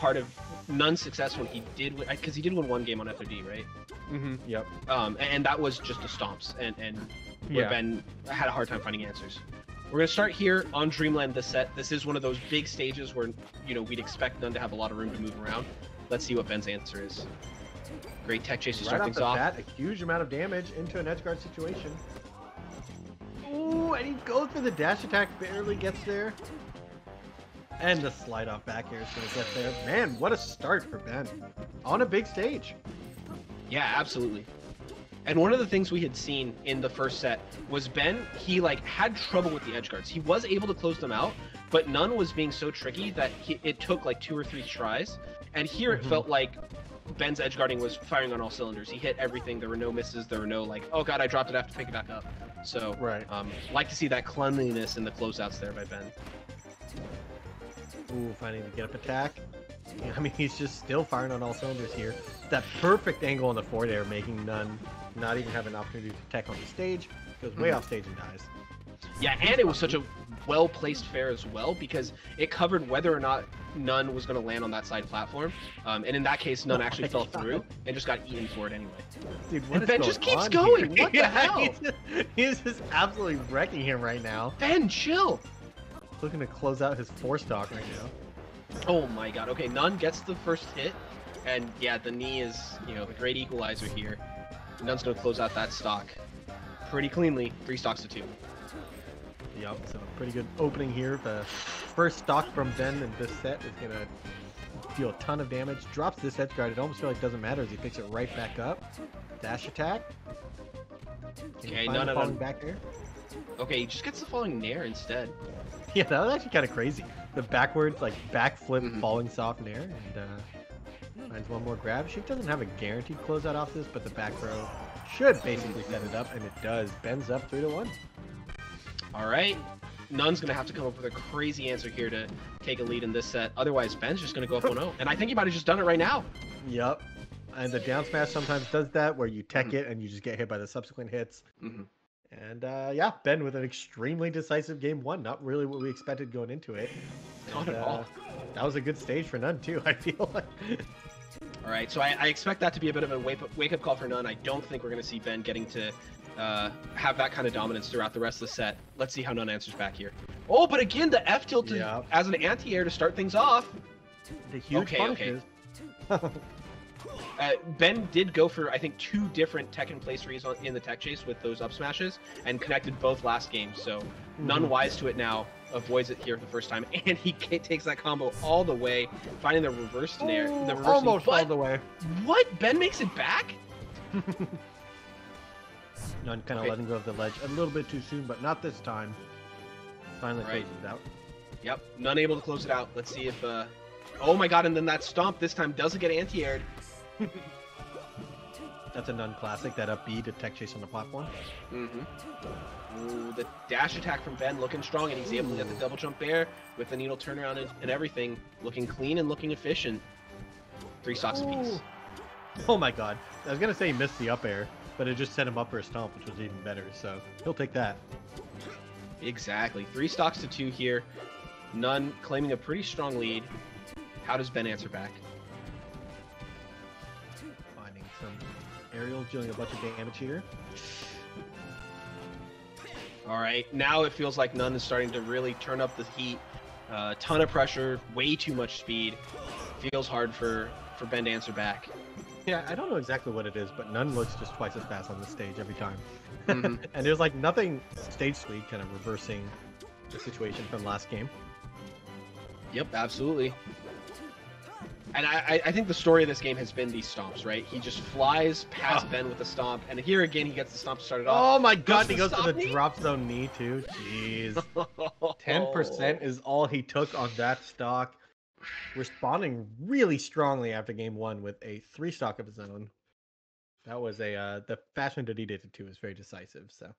part of Nun's success when he did, because he did win one game on FOD, right? Yep. And that was just the stomps, and where Yeah. Ben had a hard time finding answers. We're gonna start here on Dreamland this set. This is one of those big stages where, you know, we'd expect Nun to have a lot of room to move around. Let's see what Ben's answer is. Great tech chase to Right start off things the off. bat, a huge amount of damage into an edge guard situation. Ooh, and he goes for the dash attack, barely gets there. And the slide off back air is going to get there. Man, what a start for Ben. On a big stage. Yeah, absolutely. And one of the things we had seen in the first set was Ben, he like had trouble with the edge guards. He was able to close them out, but Nun was being so tricky that it took like 2 or 3 tries. And here it felt like Ben's edge guarding was firing on all cylinders. He hit everything. There were no misses. There were no like, oh god, I dropped it. I have to pick it back up. So, Right. like to see that cleanliness in the closeouts there by Ben. Ooh, finding the get up attack. I mean, he's just still firing on all cylinders here. That perfect angle on the forward air, making Nun not even have an opportunity to tech on the stage. Goes way off stage and dies. Yeah, and it was such a well-placed fair as well, because it covered whether or not Nun was going to land on that side platform. And in that case, Nun actually fell through and just got eaten for it anyoue. Dude, what And is Ben going just keeps on going. here? What the hell? He's just absolutely wrecking him right now. Ben, chill. Looking to close out his 4-stock right now. Oh my god. Okay, Nun gets the first hit, and yeah, the knee is, you know, the great equalizer here. Nun's going to close out that stock pretty cleanly, 3 stocks to 2. Yup, so pretty good opening here. The first stock from Ben in this set is going to deal a ton of damage. Drops this edge guard. It almost feels like it doesn't matter as he picks it right back up. Dash attack. Okay, None of falling them. back there. Okay, he just gets the falling nair instead. Yeah, that was actually kind of crazy. The backwards, like backflip falling soft nair, and finds one more grab. Sheik doesn't have a guaranteed closeout off this, but the back row should basically set it up, and it does. Ben's up 3-1. All right. Nun's going to have to come up with a crazy answer here to take a lead in this set. Otherwise, Ben's just going to go up 1-0. And I think he might have just done it right now. Yup. And the down smash sometimes does that, where you tech it and you just get hit by the subsequent hits. And yeah, Ben with an extremely decisive game 1. Not really what we expected going into it. Not at all. That was a good stage for Nun, too, I feel like. All right, so I expect that to be a bit of a wake-up call for Nun. I don't think we're going to see Ben getting to have that kind of dominance throughout the rest of the set. Let's see how Nun answers back here. Oh, but again, the F tilt as an anti-air to start things off. The huge punishes. Ben did go for, I think, 2 different tech in place reads in the tech chase with those up smashes and connected both last game. So Nun wise to it now, avoids it here for the first time, and he takes that combo all the way, finding the reverse nair. The reverse almost all the way. What? Ben makes it back? Nun kind of letting go of the ledge a little bit too soon, but not this time. Finally closes it out. Yep, Nun able to close it out. Let's see if... Oh my god, and then that stomp this time doesn't get anti-aired. That's a Nun classic, that up B to tech chase on the platform. Ooh, the dash attack from Ben looking strong, and he's able to get the double jump there with the needle turnaround and everything. Looking clean and looking efficient. 3 stocks apiece. Oh my god. I was going to say he missed the up air, but it just set him up for a stomp, which was even better, so he'll take that. Exactly. 3 stocks to 2 here. Nun claiming a pretty strong lead. How does Ben answer back? Finding some aerials, dealing a bunch of damage here. All right, now it feels like Nun is starting to really turn up the heat. Ton of pressure, way too much speed. Feels hard for Ben to answer back. Yeah, I don't know exactly what it is, but Nun looks just twice as fast on the stage every time. And there's like nothing stage sweet kind of reversing the situation from last game. Yep, absolutely. And I think the story of this game has been these stomps, right? He just flies past Ben with a stomp, and here again he gets the stomp started off. Oh my god, he goes stop for the knee? drop zone knee too. Jeez. 10% is all he took on that stock. Responding really strongly after game 1 with a 3 stock of his own. That was the fashion that he did it too is very decisive. So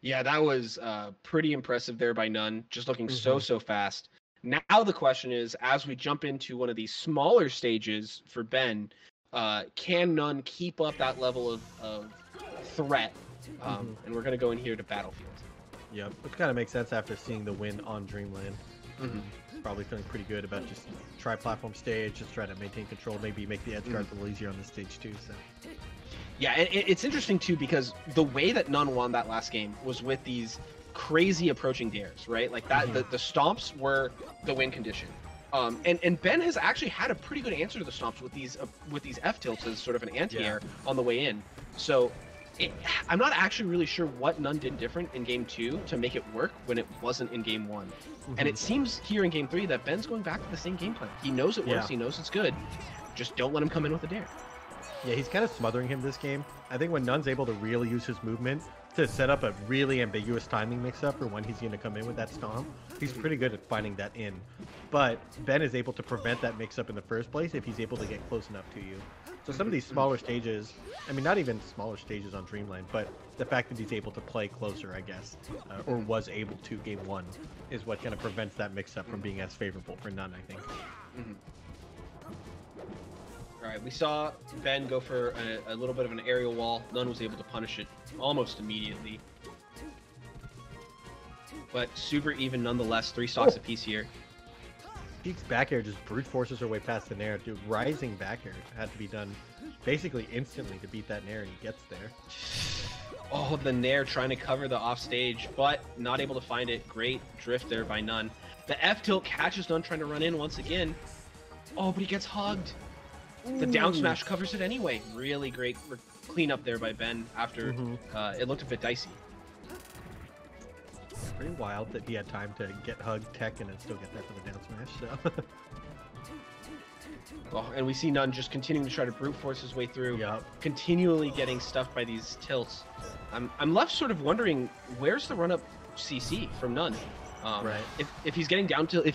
yeah, that was pretty impressive there by Nun, just looking so fast. Now the question is, as we jump into one of these smaller stages for Ben, can Nun keep up that level of threat? And we're going to go in here to Battlefield. yep, which kind of makes sense after seeing the win on Dreamland. probably feeling pretty good about just tri-platform stage, just try to maintain control, maybe make the edge guards a little easier on this stage too. So. Yeah, and it's interesting too because the way that None won that last game was with these crazy approaching dares, right? Like that, the stomps were the win condition. And Ben has actually had a pretty good answer to the stomps with these F tilts as sort of an anti-air on the way in. So I'm not actually really sure what None did different in game 2 to make it work when it wasn't in game 1. And it seems here in game 3 that Ben's going back to the same game plan. He knows it works, he knows it's good. Just don't let him come in with a dare. Yeah, he's kind of smothering him this game. I think when Nun's able to really use his movement to set up a really ambiguous timing mix-up for when he's going to come in with that stomp, he's pretty good at finding that in. But Ben is able to prevent that mix-up in the first place if he's able to get close enough to you. So some of these smaller stages, I mean, not even smaller stages on Dreamland, but the fact that he's able to play closer, I guess, or was able to game 1, is what kind of prevents that mix-up from being as favorable for Nun, I think. All right, we saw Ben go for a little bit of an aerial wall. None was able to punish it almost immediately. But super even nonetheless, 3 stocks apiece here. Peak's back air just brute forces her way past the nair. Dude, rising back air had to be done basically instantly to beat that nair, and he gets there. Oh, the nair trying to cover the offstage, but not able to find it. Great drift there by None. The F tilt catches None trying to run in once again. Oh, but he gets hugged. The down smash covers it anyway. Really great cleanup there by Ben after it looked a bit dicey. Pretty wild that he had time to get hugged, tech, and then still get that for the down smash. So. Oh, and we see None just continuing to try to brute force his way through, continually getting stuffed by these tilts. I'm left sort of wondering, where's the run-up CC from None? Right. If he's getting down tilted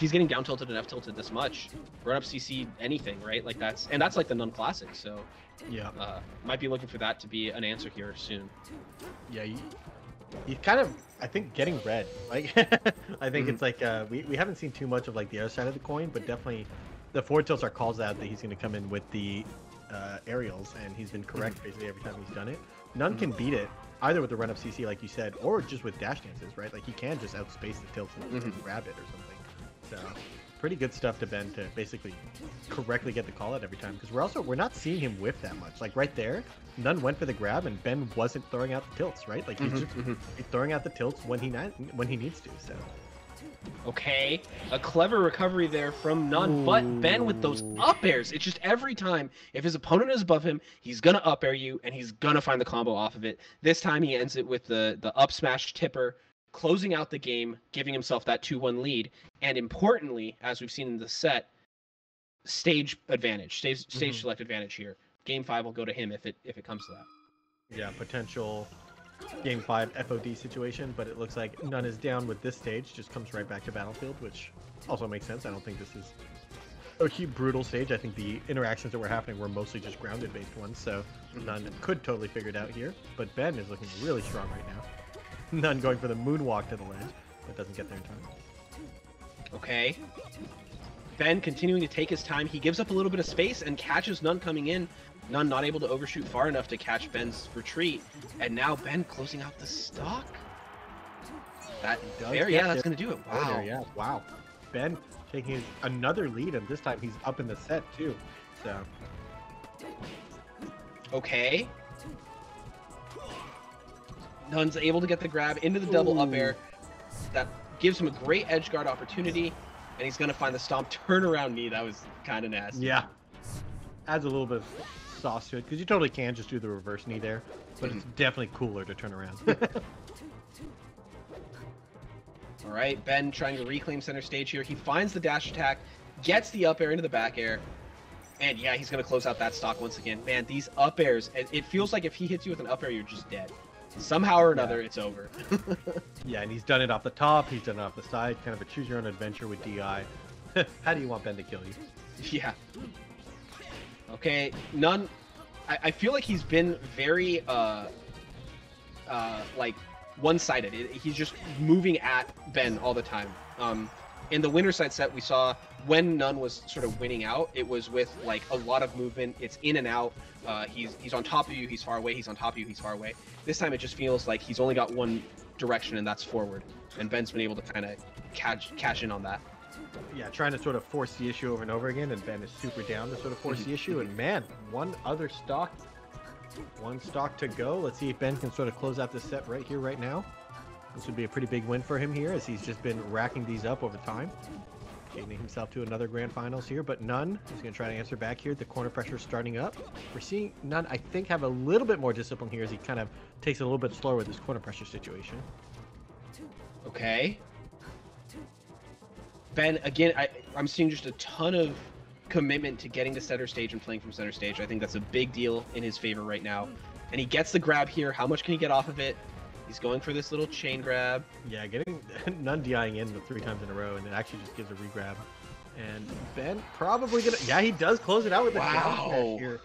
and F tilted this much, run up CC anything, right? Like that's like the None classic. So might be looking for that to be an answer here soon. Yeah, he's kind of, I think, getting red. Like I think it's like we haven't seen too much of like the other side of the coin, but definitely the forward tilts are calls out that he's going to come in with the aerials, and he's been correct basically every time he's done it. None can beat it either with the run-up CC, like you said, or just with dash dances, right? Like he can just outspace the tilts and grab it or something. So pretty good stuff to Ben to basically correctly get the call out every time, because we're not seeing him whiff that much. Like right there, None went for the grab and Ben wasn't throwing out the tilts, right? Like he's just he's throwing out the tilts when he needs to. So okay, a clever recovery there from None, but Ben with those up airs. It's just every time if his opponent is above him, he's gonna up air you and he's gonna find the combo off of it. This time he ends it with the up smash tipper, closing out the game, giving himself that 2-1 lead, and importantly, as we've seen in the set, stage advantage, stage select advantage here. Game 5 will go to him if it comes to that. Yeah, potential Game 5 FOD situation, but it looks like None is down with this stage, just comes right back to Battlefield, which also makes sense. I don't think this is a huge brutal stage. I think the interactions that were happening were mostly just grounded based ones, so None could totally figure it out here, but Ben is looking really strong right now. None going for the moonwalk to the ledge, but doesn't get there in time. Okay. Ben continuing to take his time. He gives up a little bit of space and catches None coming in. None not able to overshoot far enough to catch Ben's retreat. And now Ben closing out the stock. That's going to do it. Wow. Yeah, wow. Ben taking another lead, and this time he's up in the set too. So. Okay. None's able to get the grab into the double up air. That gives him a great edge guard opportunity, and he's going to find the stomp turnaround knee. That was kind of nasty. Yeah. Adds a little bit of sauce to it, because you totally can just do the reverse knee there, but it's definitely cooler to turn around. All right, Ben trying to reclaim center stage here. He finds the dash attack, gets the up air into the back air, and yeah, he's going to close out that stock once again. Man, these up airs, it feels like if he hits you with an up air, you're just dead. Somehow or another, it's over. Yeah, and he's done it off the top, he's done it off the side, kind of a choose your own adventure with DI. How do you want Ben to kill you? Yeah. Okay, None. I feel like he's been very like one-sided. He's just moving at Ben all the time. In the winner side set, we saw when None was sort of winning out, it was with like a lot of movement. It's in and out. He's on top of you, he's far away. He's on top of you, he's far away. This time it just feels like he's only got one direction, and that's forward. And Ben's been able to kind of cash in on that. Yeah, trying to sort of force the issue over and over again, and Ben is super down to sort of force the issue. And man, one stock to go. Let's see if Ben can sort of close out this set right here, right now. This would be a pretty big win for him here, as he's just been racking these up over time. Getting himself to another grand finals here, but Nunn is going to try to answer back here. The corner pressure starting up. We're seeing Nunn, I think, have a little bit more discipline here as he kind of takes it a little bit slower with this corner pressure situation. Okay. Ben, again, I'm seeing just a ton of commitment to getting to center stage and playing from center stage. I think that's a big deal in his favor right now. And he gets the grab here. How much can he get off of it? He's going for this little chain grab. Yeah, getting Nunn DIing in the 3 times in a row, and it actually just gives a regrab. And Ben probably gonna, yeah, he does close it out with the down smash here.